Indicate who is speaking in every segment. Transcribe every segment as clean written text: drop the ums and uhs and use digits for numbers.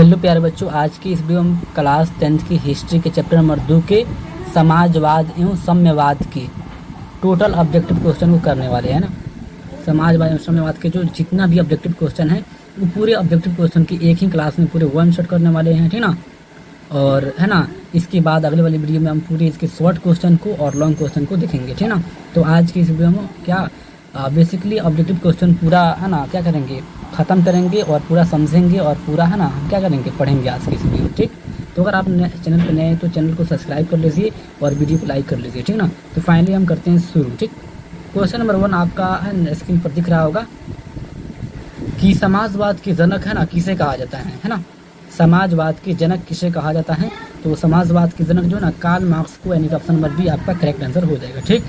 Speaker 1: Hello प्यारे बच्चों, आज की इस वीडियो में क्लास 10th की हिस्ट्री के चैप्टर नंबर 2 के समाजवाद एवं साम्यवाद के टोटल ऑब्जेक्टिव क्वेश्चन को करने वाले हैं ना। समाजवाद एवं साम्यवाद के जो जितना भी ऑब्जेक्टिव क्वेश्चन है वो पूरे ऑब्जेक्टिव क्वेश्चन की एक ही क्लास में पूरे वन शॉट करने वाले हैं, ठीक ना। और है ना, इसके बाद अगले वाली वीडियो में हम पूरे इसके शॉर्ट क्वेश्चन को और लॉन्ग क्वेश्चन को देखेंगे, ठीक ना। तो आज की इस वीडियो में क्या बेसिकली ऑब्जेक्टिव क्वेश्चन पूरा है ना क्या करेंगे, ख़त्म करेंगे और पूरा समझेंगे और पूरा है ना हम क्या करेंगे, पढ़ेंगे आज की इस वीडियो, ठीक। तो अगर आप चैनल पर नए हैं तो चैनल को सब्सक्राइब कर लीजिए और वीडियो को लाइक कर लीजिए, ठीक ना। तो फाइनली हम करते हैं शुरू, ठीक। क्वेश्चन नंबर 1 आपका स्क्रीन पर दिख रहा होगा कि समाजवाद के जनक है ना किसे कहा जाता है ना। समाजवाद के जनक किसे कहा जाता है, तो समाजवाद के जनक जो है ना कार्ल मार्क्स को, यानी कि ऑप्शन नंबर बी आपका करेक्ट आंसर हो जाएगा, ठीक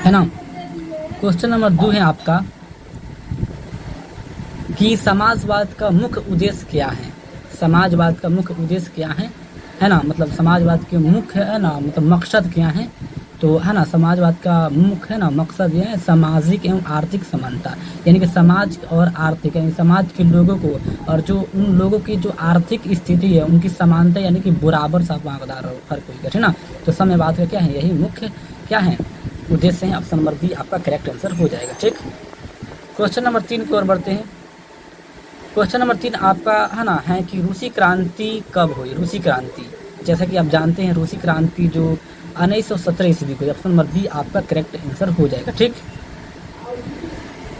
Speaker 1: है ना। क्वेश्चन नंबर 2 है आपका कि समाजवाद का मुख्य उद्देश्य क्या है। समाजवाद का मुख्य उद्देश्य क्या है ना, मतलब समाजवाद के मुख्य है ना मतलब मकसद क्या है, तो है ना समाजवाद का मुख्य है ना मकसद ये है सामाजिक एवं आर्थिक समानता, यानी कि समाज और आर्थिक यानी समाज के लोगों को और जो उन लोगों की जो आर्थिक स्थिति है उनकी समानता, यानी कि बराबर सा भागीदार हो हर कोई का, ठीक ना। तो साम्यवाद का क्या है, यही मुख्य क्या है उद्देश्य है। ऑप्शन नंबर बी आपका करेक्ट आंसर हो जाएगा, ठीक। क्वेश्चन नंबर 3 की ओर बढ़ते हैं। क्वेश्चन नंबर 3 आपका है ना है कि रूसी क्रांति कब हुई। रूसी क्रांति, जैसा कि आप जानते हैं रूसी क्रांति जो 1917 ईस्वी को, ऑप्शन नंबर बी आपका करेक्ट आंसर हो जाएगा, ठीक।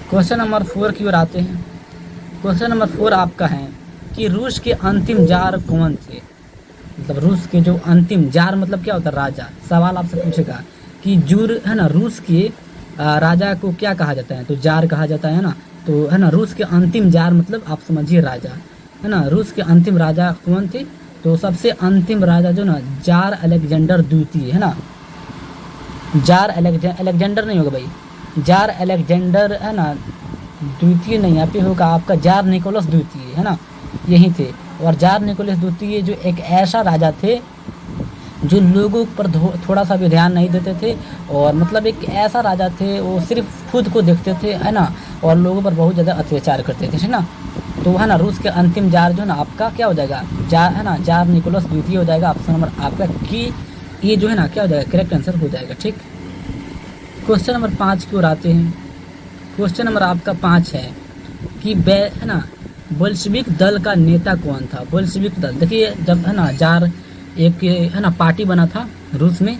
Speaker 1: क्वेश्चन नंबर 4 की ओर आते हैं। क्वेश्चन नंबर 4 आपका है कि रूस के अंतिम जार कौन थे। मतलब रूस के जो अंतिम जार मतलब क्या होता है, राजा। सवाल आपसे पूछेगा कि जूर है ना रूस के राजा को क्या कहा जाता है, तो जार कहा जाता है ना। तो है ना रूस के अंतिम जार मतलब आप समझिए राजा, है ना। रूस के अंतिम राजा कौन थे, तो सबसे अंतिम राजा जो ना जार अलेक्जेंडर द्वितीय है ना। जार अलेक्जेंडर नहीं होगा भाई, जार अलेक्जेंडर है ना द्वितीय नहीं, यहाँ पे होगा आपका जार निकोलस द्वितीय, है ना, यही थे। और जार निकोलस द्वितीय जो एक ऐसा राजा थे जो लोगों पर थोड़ा सा भी ध्यान नहीं देते थे, और मतलब एक ऐसा राजा थे वो सिर्फ खुद को देखते थे, है ना, और लोगों पर बहुत ज़्यादा अत्याचार करते थे, है ना। तो है ना रूस के अंतिम जार जो है ना आपका क्या हो जाएगा, जार है ना जार निकोलस द्वितीय हो जाएगा। ऑप्शन नंबर आपका की ये जो है ना क्या हो जाएगा, करेक्ट आंसर हो जाएगा, ठीक। क्वेश्चन नंबर 5 की ओर आते हैं। क्वेश्चन नंबर आपका 5 है कि है ना बोल्शेविक दल का नेता कौन था। बोल्शेविक दल, देखिए जब है ना जार एक है ना पार्टी बना था रूस में,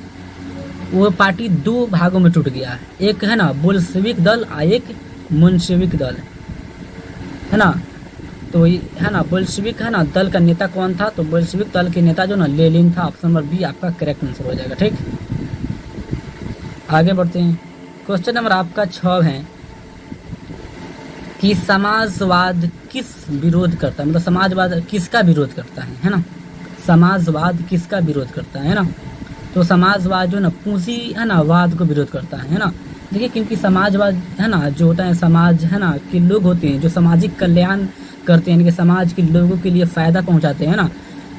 Speaker 1: वो पार्टी 2 भागों में टूट गया, एक है ना बोल्शेविक दल और एक मुन्शेविक दल, है ना। तो है ना बोल्शेविक है ना दल का नेता कौन था, तो बोल्शेविक दल के नेता जो ना लेनिन था। ऑप्शन नंबर बी आपका करेक्ट आंसर हो जाएगा, ठीक। आगे बढ़ते हैं। क्वेश्चन नंबर आपका 6 है कि समाजवाद किस विरोध करता है, मतलब समाजवाद किसका विरोध करता है ना। समाजवाद किसका विरोध करता है ना, तो समाजवाद जो ना पूंजी है ना वाद को विरोध करता है ना। देखिए क्योंकि समाजवाद है ना जो होता है, समाज है ना के लोग होते हैं जो सामाजिक कल्याण करते हैं, यानी कि समाज के लोगों के लिए फ़ायदा पहुंचाते हैं ना।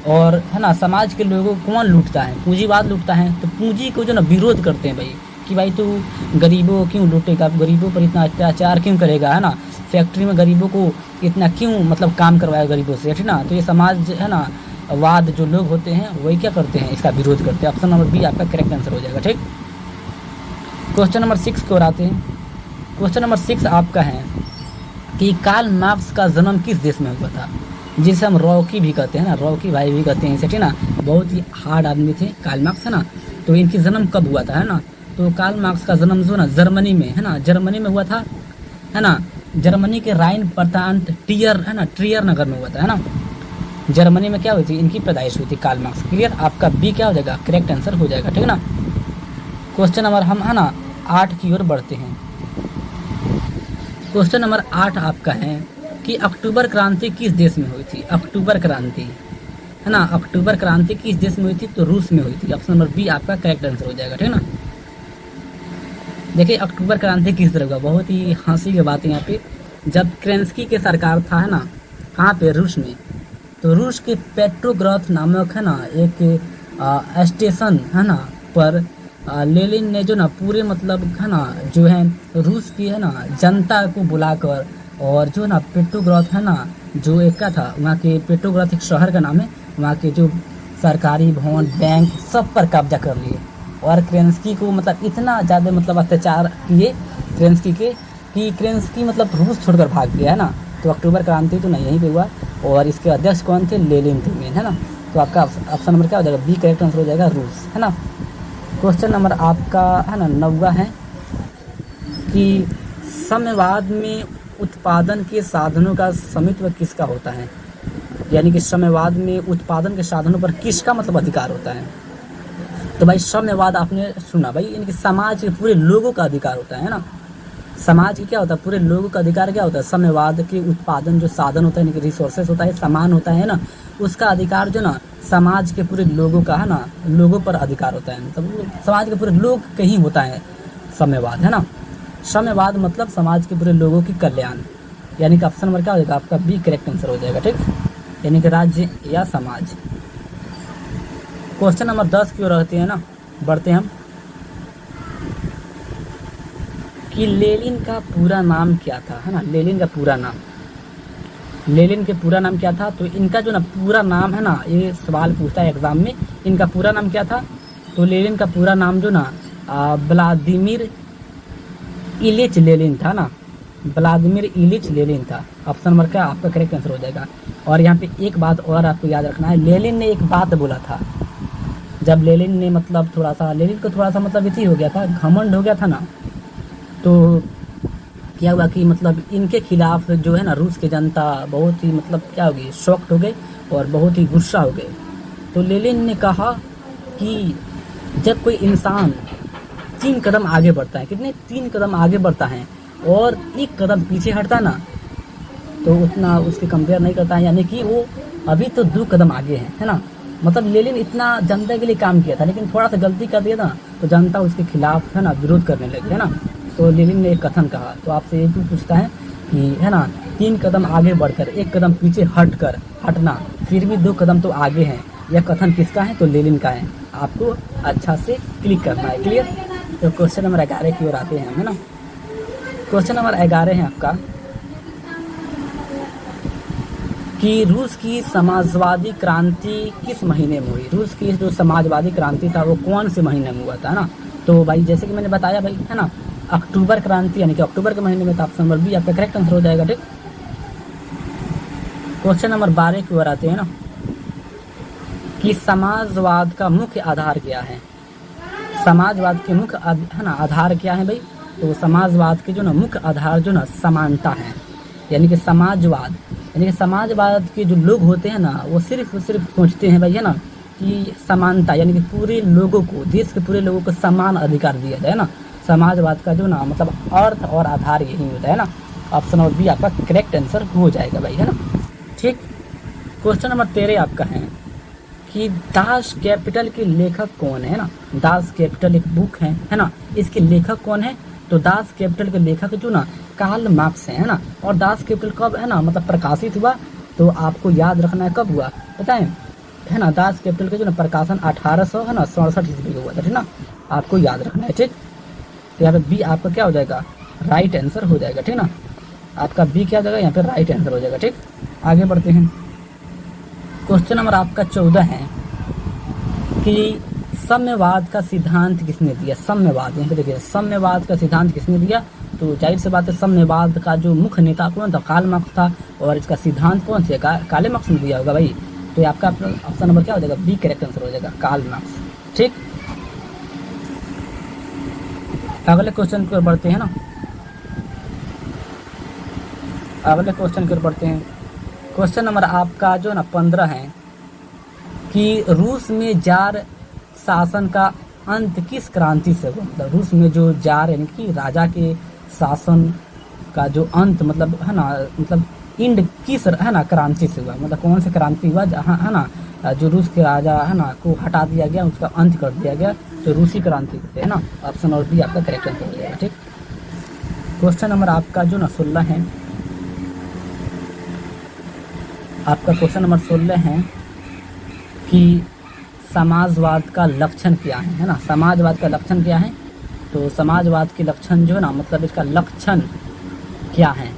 Speaker 1: और है ना समाज के लोगों को कौन लूटता है, पूंजीवाद लूटता है। तो पूंजी को जो ना विरोध करते हैं भाई, कि भाई तू गरीबों क्यों लूटेगा, गरीबों पर इतना अत्याचार क्यों करेगा, है ना, फैक्ट्री में गरीबों को इतना क्यों मतलब काम करवाएगा गरीबों से, ठीक ना। तो ये समाज है ना वाद जो लोग होते हैं वही क्या करते हैं, इसका विरोध करते हैं। ऑप्शन नंबर बी आपका करेक्ट आंसर हो जाएगा, ठीक। क्वेश्चन नंबर 6 को आते हैं। क्वेश्चन नंबर 6 आपका है कि कार्ल मार्क्स का जन्म किस देश में हुआ था, जिसे हम रॉकी भी कहते हैं ना, रॉकी भाई भी कहते हैं इसे, ठीक ना। बहुत ही हार्ड आदमी थे कार्ल मार्क्स, है ना। तो इनकी जन्म कब हुआ था, है ना, तो कार्ल मार्क्स का जन्म जो ना जर्मनी में है ना, जर्मनी में हुआ था, है ना। जर्मनी के राइन प्रांत टियर है ना ट्रियर नगर में हुआ था, है ना। जर्मनी में क्या हुई थी, इनकी पैदाइश हुई थी कार्ल मार्क्स। क्लियर, आपका बी क्या हो जाएगा, करेक्ट आंसर हो जाएगा, ठीक ना। क्वेश्चन नंबर हम है ना 8 की ओर बढ़ते हैं। क्वेश्चन नंबर 8 आपका है कि अक्टूबर क्रांति किस देश में हुई थी। अक्टूबर क्रांति है ना, अक्टूबर क्रांति किस देश में हुई थी, तो रूस में हुई थी। ऑप्शन नंबर बी आपका करेक्ट आंसर हो जाएगा, ठीक ना। देखिए अक्टूबर क्रांति किस तरह हुआ, बहुत ही हंसी की बात है यहाँ पे। जब क्रेंस्की के सरकार था है ना कहाँ पे, रूस में, तो रूस के पेट्रोग्राफ नामक है ना एक स्टेशन है ना पर लेनिन ने जो ना पूरे मतलब है ना जो है रूस की है ना जनता को बुलाकर और जो ना पेट्रोग्राफ है ना जो एक का था वहाँ के पेट्रोग्राफ एक शहर का नाम है, वहाँ के जो सरकारी भवन, बैंक सब पर कब्जा कर लिए और क्रेंस्की को मतलब इतना ज़्यादा मतलब अत्याचार किए क्रेंस्की के कि क्रेंस्की मतलब रूस छोड़कर भाग गया है ना। तो अक्टूबर क्रांति तो नहीं यहीं पे हुआ और इसके अध्यक्ष कौन थे? लेनिन थे मेन, है ना। तो आपका ऑप्शन नंबर क्या हो जाएगा? बी करेक्ट आंसर हो जाएगा रूस, है ना। क्वेश्चन नंबर आपका है ना 9वां है कि साम्यवाद में उत्पादन के साधनों का स्वामित्व किसका होता है? यानी कि साम्यवाद में उत्पादन के साधनों पर किसका मतलब अधिकार होता है? तो भाई साम्यवाद आपने सुना भाई, यानी कि समाज के पूरे लोगों का अधिकार होता है ना। समाज की क्या होता है? पूरे लोगों का अधिकार क्या होता है? साम्यवाद के उत्पादन जो साधन होता है, यानी कि रिसोर्सेस होता है, सामान होता है ना, उसका अधिकार जो ना समाज के पूरे लोगों का है ना, लोगों पर अधिकार होता है। मतलब समाज के पूरे लोग का ही होता है साम्यवाद, है ना। साम्यवाद मतलब समाज के पूरे लोगों की कल्याण, यानी कि ऑप्शन नंबर क्या हो जाएगा? आपका बी करेक्ट आंसर हो जाएगा, ठीक। यानी कि राज्य या समाज। क्वेश्चन नंबर 10 की ओर रहते हैं ना, बढ़ते हैं हम कि लेनिन का पूरा नाम क्या था, है ना। लेनिन का पूरा नाम, लेनिन के पूरा नाम क्या था? तो इनका जो ना पूरा नाम है ना, ये सवाल पूछता है एग्जाम में, इनका पूरा नाम क्या था? तो लेनिन का पूरा नाम जो ना व्लादिमीर इलिच लेनिन था ना, व्लादिमीर इलिच लेनिन था। ऑप्शन नंबर क्या आपका करेक्ट आंसर हो जाएगा। और यहाँ पे एक बात और आपको याद रखना है, लेनिन ने एक बात बोला था, जब लेनिन ने मतलब थोड़ा सा लेनिन को थोड़ा सा मतलब इति हो गया था, घमंड हो गया था ना, तो क्या हुआ कि मतलब इनके खिलाफ जो है ना रूस की जनता बहुत ही मतलब क्या हो गई, शॉक्ड हो गए और बहुत ही गुस्सा हो गए। तो लेनिन ने कहा कि जब कोई इंसान 3 कदम आगे बढ़ता है, कितने 3 कदम आगे बढ़ता है और 1 कदम पीछे हटता है ना, तो उतना उसके कंपेयर नहीं करता है, यानी कि वो अभी तो 2 कदम आगे है ना। मतलब लेनिन इतना जनता के लिए काम किया था, लेकिन थोड़ा सा गलती कर दिया था तो जनता उसके खिलाफ है ना विरोध करने लगी, है ना। तो लेनिन ने एक कथन कहा। तो आपसे ये भी पूछता है कि है ना 3 कदम आगे बढ़कर 1 कदम पीछे हटना, फिर भी 2 कदम तो आगे हैं, यह कथन किसका है? तो लेनिन का है। आपको अच्छा से क्लिक करना है, क्लियर। तो क्वेश्चन नंबर 11 की ओर आते हैं, है ना। क्वेश्चन नंबर 11 है आपका कि रूस की समाजवादी क्रांति किस महीने में हुई? रूस की जो समाजवादी क्रांति था वो कौन से महीने में हुआ था ना। तो भाई जैसे कि मैंने बताया भाई, है ना, अक्टूबर क्रांति यानी कि अक्टूबर के महीने में था। ऑप्शन नंबर बी आपका करेक्ट आंसर हो जाएगा, ठीक। क्वेश्चन नंबर 12 की ओर आते हैं ना कि समाजवाद का मुख्य आधार क्या है? समाजवाद के मुख्य है ना आधार क्या है भाई? तो समाजवाद के जो ना मुख्य आधार जो ना समानता है, यानी कि समाजवाद, यानी कि समाजवाद के जो लोग होते हैं ना वो सिर्फ सोचते हैं भाई, है ना, कि समानता, यानी कि पूरे लोगों को, देश के पूरे लोगों को समान अधिकार दिया जाए ना। समाजवाद का जो ना मतलब अर्थ और आधार यही होता है ना। ऑप्शन नंबर बी आपका करेक्ट आंसर हो जाएगा भाई, है ना, ठीक। क्वेश्चन नंबर 13 आपका है कि दास कैपिटल के लेखक कौन है ना। दास कैपिटल एक बुक है ना, इसके लेखक कौन है? तो दास कैपिटल के लेखक जो ना कार्ल मार्क्स है ना। और दास कैपिटल कब है ना मतलब प्रकाशित हुआ? तो आपको याद रखना है कब हुआ पता है ना। दास कैपिटल का जो ना प्रकाशन 1800 है ना 67 ईस्वी में हुआ था, ठीक ना, आपको याद रखना है, ठीक। तो यहाँ पे बी आपका क्या हो जाएगा? राइट आंसर हो जाएगा, ठीक ना। आपका बी क्या हो जाएगा? यहाँ पे राइट आंसर हो जाएगा, ठीक। आगे बढ़ते हैं। क्वेश्चन नंबर आपका 14 है कि साम्यवाद का सिद्धांत किसने दिया? साम्यवाद, यहाँ पे देखिए साम्यवाद का सिद्धांत किसने दिया? तो जाहिर सी बात है साम्यवाद का जो मुख्य नेता कौन था? कार्ल मार्क्स था। और इसका सिद्धांत कौन थे? कार्ल मार्क्स ने दिया होगा भाई। तो आपका ऑप्शन नंबर क्या हो जाएगा? बी करेक्ट आंसर हो जाएगा, कार्ल मार्क्स, ठीक। अगले क्वेश्चन की ओर बढ़ते हैं ना, अगले क्वेश्चन की ओर बढ़ते हैं। क्वेश्चन नंबर आपका जो ना 15 है कि रूस में जार शासन का अंत किस क्रांति से हुआ? मतलब रूस में जो जार यानी कि राजा के शासन का जो अंत मतलब है ना, मतलब इंड किस है ना क्रांति से हुआ? मतलब कौन सी क्रांति हुआ जहाँ है ना जो रूस के राजा है ना को हटा दिया गया, उसका अंत कर दिया गया, तो रूसी क्रांति है ना। ऑप्शन और बी आपका करेक्ट आंसर हो जाएगा, ठीक। क्वेश्चन नंबर आपका जो ना 16 है, आपका क्वेश्चन नंबर 16 है कि समाजवाद का लक्षण क्या है ना। समाजवाद का लक्षण क्या है? तो समाजवाद के लक्षण जो है ना मतलब इसका लक्षण क्या है?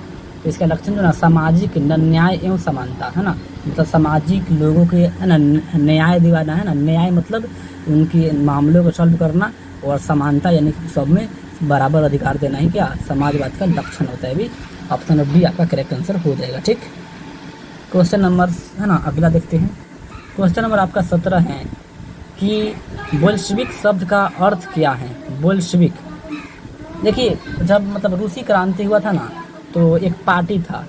Speaker 1: तो इसका लक्षण जो ना सामाजिक न्याय एवं समानता है ना, मतलब सामाजिक लोगों के है ना न्याय दिलाना है ना, न्याय मतलब उनके मामलों को सॉल्व करना, और समानता यानी कि सब में बराबर अधिकार देना ही क्या समाजवाद का लक्षण होता है। भी ऑप्शन बी आपका करेक्ट आंसर हो जाएगा। ठीक, क्वेश्चन नंबर है ना अगला देखते हैं। क्वेश्चन नंबर आपका 17 है कि बोल्शेविक शब्द का अर्थ क्या है। बोल्शेविक, देखिए जब मतलब रूसी क्रांति हुआ था ना, तो एक पार्टी था,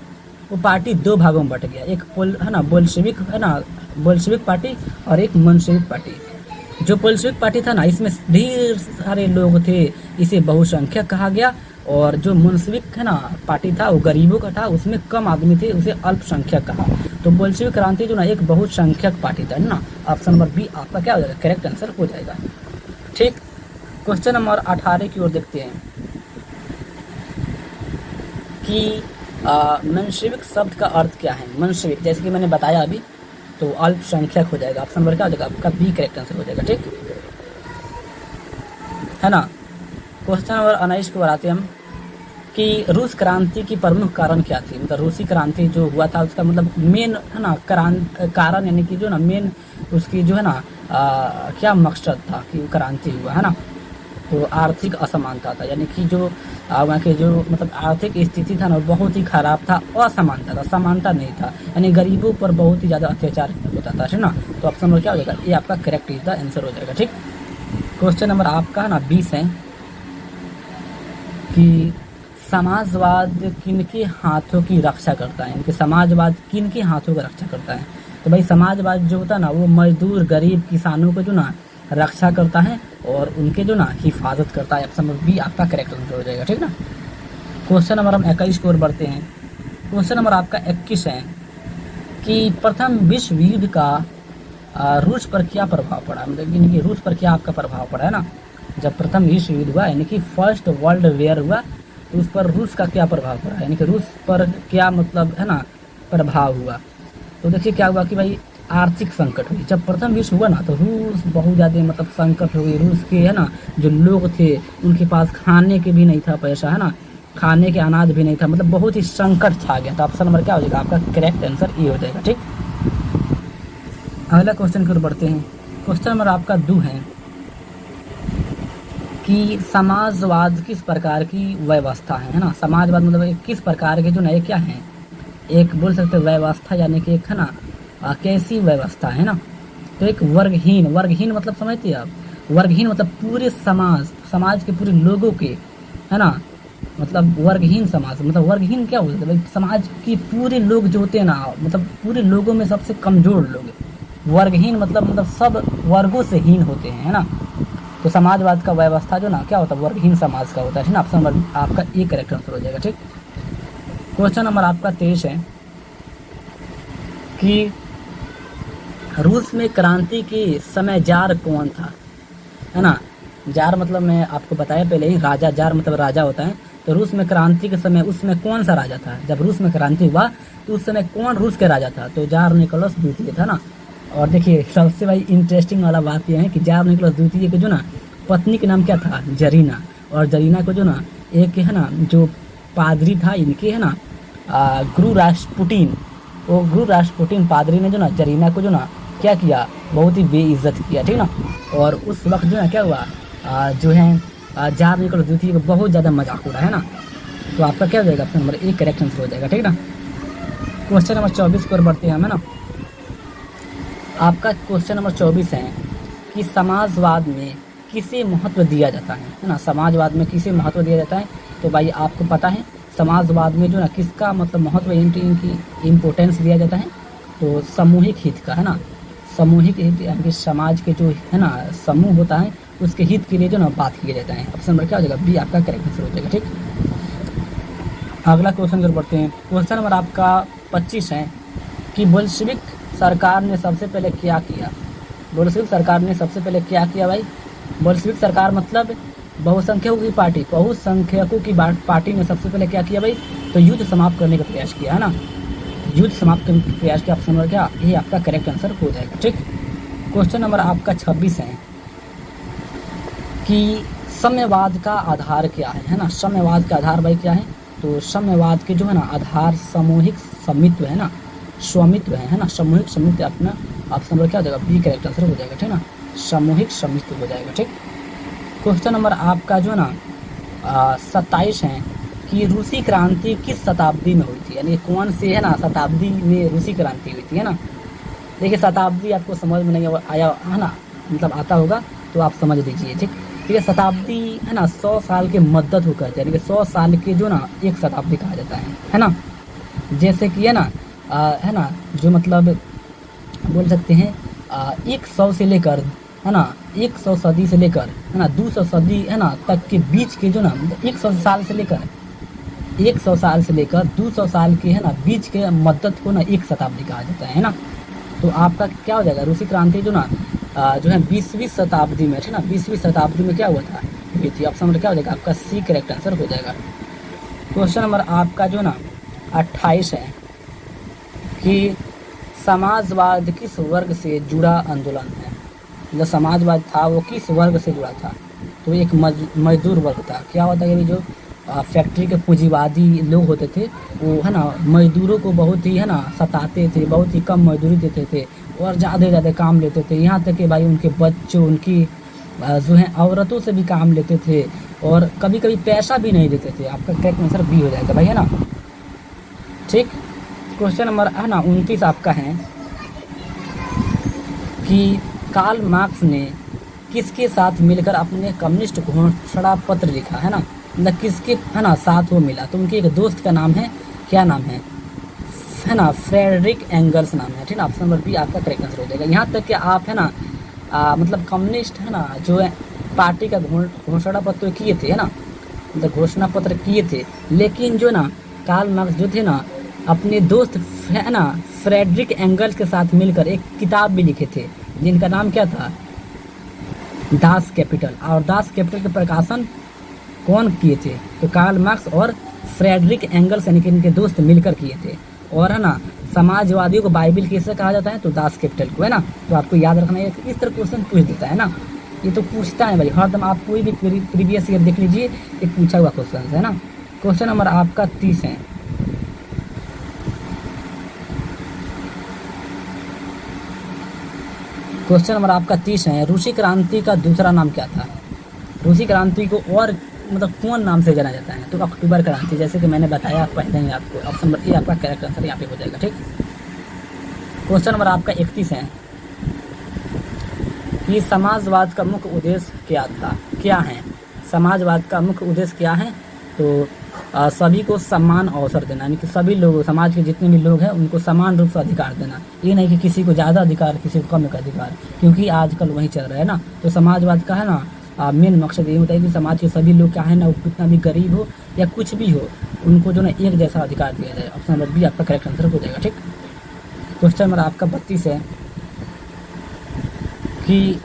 Speaker 1: वो पार्टी दो भागों में बट गया, एक है ना बोल्शेविक है ना बोल्शेविक पार्टी और एक मंशेविक पार्टी। जो बोल्शेविक पार्टी था ना, इसमें ढेर सारे लोग थे, इसे बहुसंख्यक कहा गया, और जो मंशेविक है ना पार्टी था वो गरीबों का था, उसमें कम आदमी थे, उसे अल्पसंख्यक कहा। तो बोल्शेविक क्रांति जो ना एक बहुसंख्यक पार्टी था ना, ऑप्शन नंबर बी आपका क्या हो जाएगा करेक्ट आंसर हो जाएगा। ठीक, क्वेश्चन नंबर 18 की ओर देखते हैं कि मंशेविक शब्द का अर्थ क्या है। मंशेविक जैसे कि मैंने बताया अभी, तो अल्पसंख्यक हो जाएगा, ऑप्शन नंबर क्या हो जाएगा आपका बी करेक्ट आंसर हो जाएगा। ठीक है ना। क्वेश्चन नंबर 19 को बढ़ाते हम कि रूस क्रांति की प्रमुख कारण क्या थी, मतलब रूसी क्रांति जो हुआ था उसका मतलब मेन है ना कारण यानी कि जो ना मेन उसकी जो है ना क्या मकसद था कि क्रांति हुआ है ना, तो आर्थिक असमानता था, यानी कि जो वहाँ के जो मतलब आर्थिक स्थिति था ना बहुत ही खराब था, असमानता था, समानता नहीं था, यानी गरीबों पर बहुत ही ज़्यादा अत्याचार होता था, है ना। तो ऑप्शन नंबर क्या हो जाएगा, ये आपका करेक्ट इज द आंसर हो जाएगा। ठीक, क्वेश्चन नंबर आपका है ना 20 है कि समाजवाद किनके हाथों की रक्षा करता है, इनके समाजवाद किनके हाथों की रक्षा करता है। तो भाई समाजवाद जो होता है ना वो मजदूर गरीब किसानों को जो ना रक्षा करता है और उनके जो ना हिफाजत करता है। ऑप्शन नंबर बी आपका करेक्ट आंसर हो जाएगा। ठीक ना। क्वेश्चन नंबर हम 21 की ओर बढ़ते हैं। क्वेश्चन नंबर आपका 21 है कि प्रथम विश्व युद्ध का रूस पर क्या प्रभाव पड़ा, मतलब यानी कि रूस पर क्या आपका प्रभाव पड़ा है ना। जब प्रथम विश्व युद्ध हुआ यानी कि फर्स्ट वर्ल्ड वॉर हुआ, तो उस पर रूस का क्या प्रभाव पड़ा, यानी कि रूस पर क्या मतलब है ना प्रभाव हुआ। तो देखिए क्या हुआ कि भाई आर्थिक संकट हुई। जब प्रथम विश्व हुआ ना तो रूस बहुत ज़्यादा मतलब संकट हो गई। रूस के है ना जो लोग थे उनके पास खाने के भी नहीं था पैसा, है ना, खाने के अनाज भी नहीं था, मतलब बहुत ही संकट छा गया। तो ऑप्शन नंबर क्या हो जाएगा आपका करेक्ट आंसर ये हो जाएगा। ठीक, अगला क्वेश्चन की ओर बढ़ते हैं। क्वेश्चन नंबर आपका 2 है कि समाजवाद किस प्रकार की व्यवस्था है ना। समाजवाद मतलब किस प्रकार के जो ना क्या है, एक बोल सकते व्यवस्था यानी कि एक है ना कैसी व्यवस्था है ना। तो एक वर्गहीन मतलब समझते हैं आप, वर्गहीन मतलब पूरे समाज के पूरे लोगों के है ना, मतलब वर्गहीन समाज, मतलब वर्गहीन क्या होता है भाई, समाज के पूरे लोग जो होते हैं ना, मतलब पूरे लोगों में सबसे कमजोर लोग। वर्गहीन मतलब सब वर्गों से हीन होते हैं, है ना। तो समाजवाद का व्यवस्था जो ना क्या होता है वर्गहीन समाज का होता है ना। ऑप्शन नंबर आपका एक करेक्ट आंसर हो जाएगा। ठीक, क्वेश्चन नंबर आपका 23 है कि रूस में क्रांति के समय जार कौन था, है ना। जार मतलब मैं आपको बताया पहले ही, राजा, जार मतलब राजा होता है। तो रूस में क्रांति के समय उसमें कौन सा राजा था, जब रूस में क्रांति हुआ तो उस समय कौन रूस के राजा था, तो जार निकोलस द्वितीय था ना। और देखिए सबसे भाई इंटरेस्टिंग वाला बात यह है कि जार निकोलस द्वितीय के जो ना पत्नी के नाम क्या था, जरीना, और जरीना को जो ना एक है ना जो पादरी था इनके है ना गुरु राष्ट्रपुटिन, वो गुरु राष्ट्रपुटिन पादरी ने जो ना जरीना को जो ना क्या किया, बहुत ही बेइज्जत किया। ठीक ना। और उस वक्त जो है क्या हुआ, जो है जार निकोलस द्वितीय को बहुत ज़्यादा मजाक उड़ा, है ना। तो आपका क्या हो जाएगा ऑप्शन नंबर एक करेक्ट आंसर हो जाएगा। ठीक ना। क्वेश्चन नंबर 24 पर बढ़ते हैं हम, है ना। आपका क्वेश्चन नंबर 24 है कि समाजवाद में किसे महत्व दिया जाता है ना। समाजवाद में किसे महत्व दिया जाता है, तो भाई आपको पता है समाजवाद में जो ना किसका मतलब महत्व इनकी इम्पोर्टेंस दिया जाता है, तो सामूहिक हित का, है ना। सामूहिक हित यानी कि समाज के जो है ना समूह होता है उसके हित के लिए जो ना बात किया जाता है। ऑप्शन नंबर क्या हो जाएगा बी आपका करेक्ट आंसर हो जाएगा। ठीक, अगला क्वेश्चन कर बढ़ते हैं। क्वेश्चन नंबर आपका 25 है कि बोल्शेविक सरकार ने सबसे पहले क्या किया। बोल्शेविक सरकार ने सबसे पहले क्या किया भाई, बोल्शेविक सरकार मतलब बहुसंख्यकों की पार्टी, बहुसंख्यकों की पार्टी ने सबसे पहले क्या किया भाई, तो युद्ध समाप्त करने का प्रयास किया, है ना। युद्ध समाप्त करने का प्रयास किया, ऑप्शन नंबर क्या ये आपका करेक्ट आंसर हो जाएगा। ठीक, क्वेश्चन नंबर आपका 26 है कि साम्यवाद का आधार क्या है ना। साम्यवाद का आधार भाई क्या है, तो साम्यवाद के जो है ना आधार सामूहिक स्वामित्व है ना, स्वामित्व है ना, सामूहिक स्वामित्व अपना ऑप्शन नंबर क्या हो जाएगा, बी करेक्ट आंसर हो जाएगा, ठीक ना, सामूहिक स्वामित्व हो जाएगा, ठीक। क्वेश्चन नंबर आपका जो है ना 27 है कि रूसी क्रांति किस शताब्दी में हुई थी, यानी कौन सी है ना शताब्दी में रूसी क्रांति हुई थी, है ना। देखिए शताब्दी आपको समझ में नहीं आया है ना, मतलब आता होगा तो आप समझ लीजिए, ठीक। ठीक है, शताब्दी है ना 100 साल के मद्दत होकर, यानी कि 100 साल के जो ना एक शताब्दी कहा जाता है ना। जैसे कि है ना जो मतलब बोल सकते हैं 100 से लेकर है ना 100 सदी से लेकर है ना 200 सदी है ना तक के बीच के जो ना 100 साल से लेकर 100 साल से लेकर 200 साल के है ना बीच के मद्दत को ना एक शताब्दी कहा जाता है ना। तो आपका क्या हो जाएगा, रूसी क्रांति जो ना जो है 20वीं शताब्दी में, ठीक ना, 20वीं शताब्दी में क्या हुआ था, ये थी। ऑप्शन नंबर क्या हो जाएगा आपका सी करेक्ट आंसर हो जाएगा। क्वेश्चन नंबर आपका जो ना 28 है कि समाजवाद किस वर्ग से जुड़ा आंदोलन है, जो समाजवाद था वो किस वर्ग से जुड़ा था, तो एक मजदूर वर्ग था। क्या होता है कि जो फैक्ट्री के पूंजीवादी लोग होते थे वो है ना मजदूरों को बहुत ही है ना सताते थे, बहुत ही कम मजदूरी देते थे और ज़्यादा काम लेते थे, यहाँ तक कि भाई उनके बच्चों उनकी जो है औरतों से भी काम लेते थे और कभी कभी पैसा भी नहीं देते थे। आपका करेक्ट आंसर बी हो जाएगा भाई, है ना, ठीक। क्वेश्चन नंबर है ना 29 आपका है कि कार्ल मार्क्स ने किसके साथ मिलकर अपने कम्युनिस्ट घोषणा पत्र लिखा, है ना, मतलब किसके है ना साथ वो मिला, तो उनके एक दोस्त का नाम है, क्या नाम है ना, फ्रेडरिक एंगल्स नाम है, ठीक ना। ऑप्शन नंबर बी आपका करेक्ट आंसर हो जाएगा। यहाँ तक कि आप है ना मतलब कम्युनिस्ट है ना जो है पार्टी का घोषणा पत्र किए थे, है ना, मतलब घोषणा पत्र किए थे, लेकिन जो ना कार्ल मार्क्स जो थे ना अपने दोस्त है ना फ्रेडरिक एंगल्स के साथ मिलकर एक किताब भी लिखे थे जिनका नाम क्या था, दास कैपिटल। और दास कैपिटल के प्रकाशन कौन किए थे, तो कार्ल मार्क्स और फ्रेडरिक एंगल्स यानी कि इनके दोस्त मिलकर किए थे। और है ना समाजवादियों को बाइबिल कैसे कहा जाता है, तो दास कैपिटल को, है ना। तो आपको याद रखना है, इस तरह क्वेश्चन पूछ देता है ना, ये तो पूछता है भाई हरदम, आप कोई भी प्रीवियस ईयर देख लीजिए ये पूछा हुआ क्वेश्चन है ना। क्वेश्चन नंबर आपका 30 है क्वेश्चन नंबर आपका 30 है रूसी क्रांति का दूसरा नाम क्या था। रूसी क्रांति को और मतलब कौन नाम से जाना जाता है, तो अक्टूबर क्रांति, जैसे कि मैंने बताया पहले ही आपको। ऑप्शन नंबर ए आपका करेक्ट आंसर यहाँ पे हो जाएगा, ठीक। क्वेश्चन नंबर आपका 31 है कि समाजवाद का मुख्य उद्देश्य क्या है। समाजवाद का मुख्य उद्देश्य क्या है, तो सभी को समान अवसर देना, यानी कि सभी लोग समाज के जितने भी लोग हैं उनको समान रूप से अधिकार देना, ये नहीं कि किसी को ज़्यादा अधिकार किसी को कम का अधिकार, क्योंकि आजकल वही चल रहा है ना। तो समाजवाद का है ना मेन मकसद ये होता है कि समाज के सभी लोग क्या है ना वो कितना भी गरीब हो या कुछ भी हो उनको जो ना एक जैसा अधिकार दिया जाए। ऑप्शन नंबर बी आपका करेक्ट आंसर हो जाएगा, ठीक। क्वेश्चन नंबर आपका 32 है कि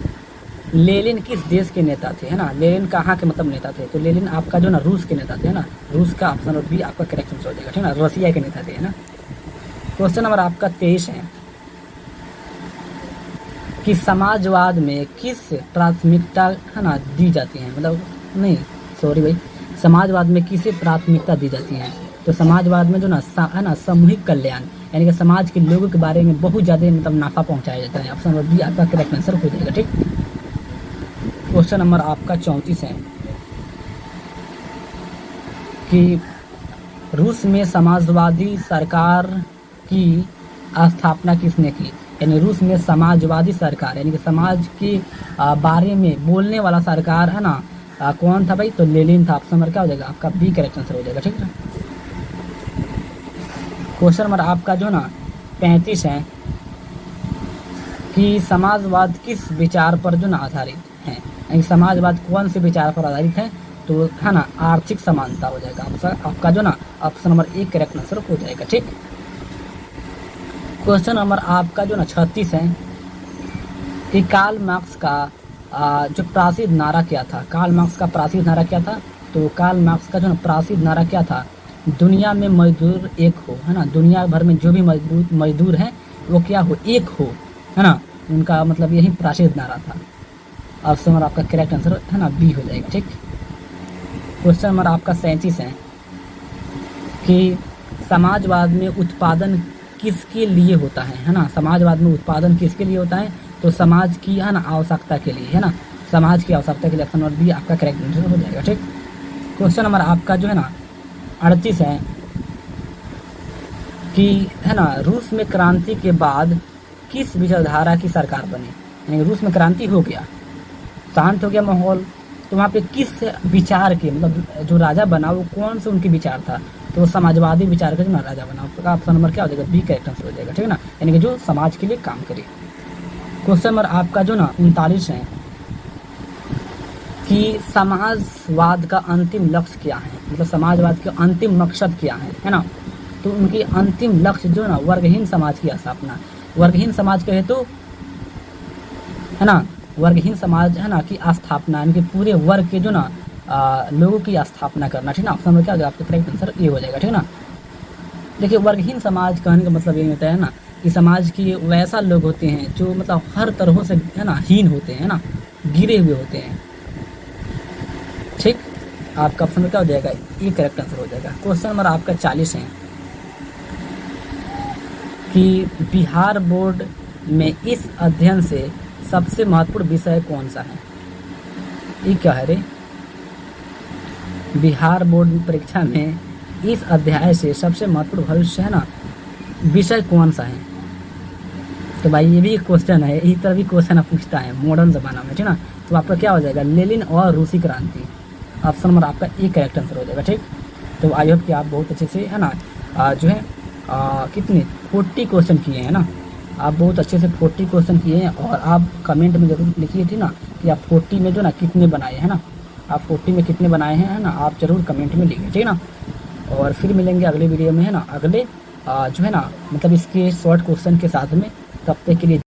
Speaker 1: लेनिन किस देश के नेता थे, है ना, लेनिन कहाँ के मतलब नेता थे, तो लेनिन आपका जो ना रूस के नेता थे, है ना, रूस का। ऑप्शन नंबर बी आपका करेक्ट आंसर हो जाएगा, ठीक ना, रसिया के नेता थे, है ना। क्वेश्चन नंबर आपका 23 है कि समाजवाद में किस प्राथमिकता है ना दी जाती है, मतलब नहीं सॉरी भाई, समाजवाद में किसे प्राथमिकता दी जाती है, तो समाजवाद में जो ना है ना सामूहिक कल्याण, यानी कि समाज के लोगों के बारे में बहुत ज़्यादा मतलब नाफा पहुंचाया जाता है। ऑप्शन नंबर बी आपका करेक्ट आंसर हो जाएगा, ठीक। क्वेश्चन नंबर आपका 34 है कि रूस में समाजवादी सरकार की स्थापना किसने की, यानी रूस में समाजवादी सरकार यानी कि समाज के बारे में बोलने वाला सरकार है ना कौन था भाई, तो लेनिन था। ऑप्शन नंबर क्या हो जाएगा आपका बी करेक्ट आंसर हो जाएगा, ठीक है। क्वेश्चन नंबर आपका जो ना 35 है कि समाजवाद किस विचार पर जो ना आधारित है, यानी समाजवाद कौन से विचार पर आधारित है, तो है ना आर्थिक समानता हो जाएगा आपका जो ना option number A correct answer हो जाएगा, ठीक। क्वेश्चन नंबर आपका जो ना 36 है कि कार्ल मार्क्स का जो प्रासिद्ध नारा क्या था, कार्ल मार्क्स का प्रासिद्ध नारा क्या था, तो कार्ल मार्क्स का जो ना प्रासिद्ध नारा क्या था, दुनिया में मजदूर एक हो, है ना, दुनिया भर में जो भी मजदूर हैं वो क्या हो, एक हो, है ना, उनका मतलब यही प्रासिद्ध नारा था। ऑप्शन नंबर आपका करेक्ट आंसर है ना बी हो जाएगा, ठीक। क्वेश्चन नंबर आपका 37 है कि समाजवाद में उत्पादन किसके लिए होता है ना, समाजवाद में उत्पादन किसके लिए होता है, तो समाज की है ना आवश्यकता के लिए, है ना, समाज की आवश्यकता के लिए। ऑप्शन नंबर बी आपका करेक्ट आंसर हो जाएगा। ठीक, क्वेश्चन नंबर आपका जो है ना 38 है कि है ना रूस में क्रांति के बाद किस विचारधारा की सरकार बनी, यानी रूस में क्रांति हो गया, शांत हो गया माहौल, तो वहाँ पे किस विचार के, मतलब जो राजा बना वो कौन से उनके विचार था, तो वो समाजवादी विचार का जो ना राजा बना। आपका ऑप्शन नंबर क्या हो जाएगा, बी करेक्ट आंसर हो जाएगा। ठीक है ना, यानी कि जो समाज के लिए काम करे। क्वेश्चन नंबर आपका जो ना 39 है कि समाजवाद का अंतिम लक्ष्य क्या है, मतलब समाजवाद का अंतिम मकसद क्या है ना, तो उनकी अंतिम लक्ष्य जो ना वर्गहीन समाज की स्थापना, वर्गहीन समाज कहे तो है ना, वर्गहीन समाज है ना की स्थापना, इनके पूरे वर्ग के जो ना लोगों की स्थापना करना। ठीक ना, ऑप्शन नंबर क्या होगा आपका करेक्ट आंसर ये हो जाएगा। ठीक ना, देखिए वर्गहीन समाज कहने का मतलब ये होता है ना कि समाज की वैसा लोग होते हैं जो मतलब हर तरह से है ना हीन होते हैं ना, गिरे हुए होते हैं। ठीक, आपका ऑप्शन क्या हो जाएगा, ये करेक्ट आंसर हो जाएगा। क्वेश्चन नंबर आपका 40 है कि बिहार बोर्ड में इस अध्ययन से सबसे महत्वपूर्ण विषय कौन सा है, ये क्या है रे, बिहार बोर्ड परीक्षा में इस अध्याय से सबसे महत्वपूर्ण भविष्य है ना विषय कौन सा है, तो भाई ये भी एक क्वेश्चन है, इस तरह भी क्वेश्चन पूछता है मॉडर्न ज़माना में। ठीक ना, तो आपका क्या हो जाएगा, लेनिन और रूसी क्रांति। ऑप्शन नंबर आपका एक करेक्ट आंसर हो जाएगा। ठीक, तो आई होप कि आप बहुत अच्छे से है ना जो है कितने 40 क्वेश्चन किए हैं ना, आप बहुत अच्छे से 40 क्वेश्चन किए हैं, और आप कमेंट में ज़रूर लिखिए थी ना कि आप 40 में जो ना कितने बनाए हैं ना, आप 40 में कितने बनाए हैं है ना, आप ज़रूर कमेंट में लिखिए। ठीक है ना, और फिर मिलेंगे अगले वीडियो में है ना, अगले जो है ना मतलब इसके शॉर्ट क्वेश्चन के साथ में, तब तक के लिए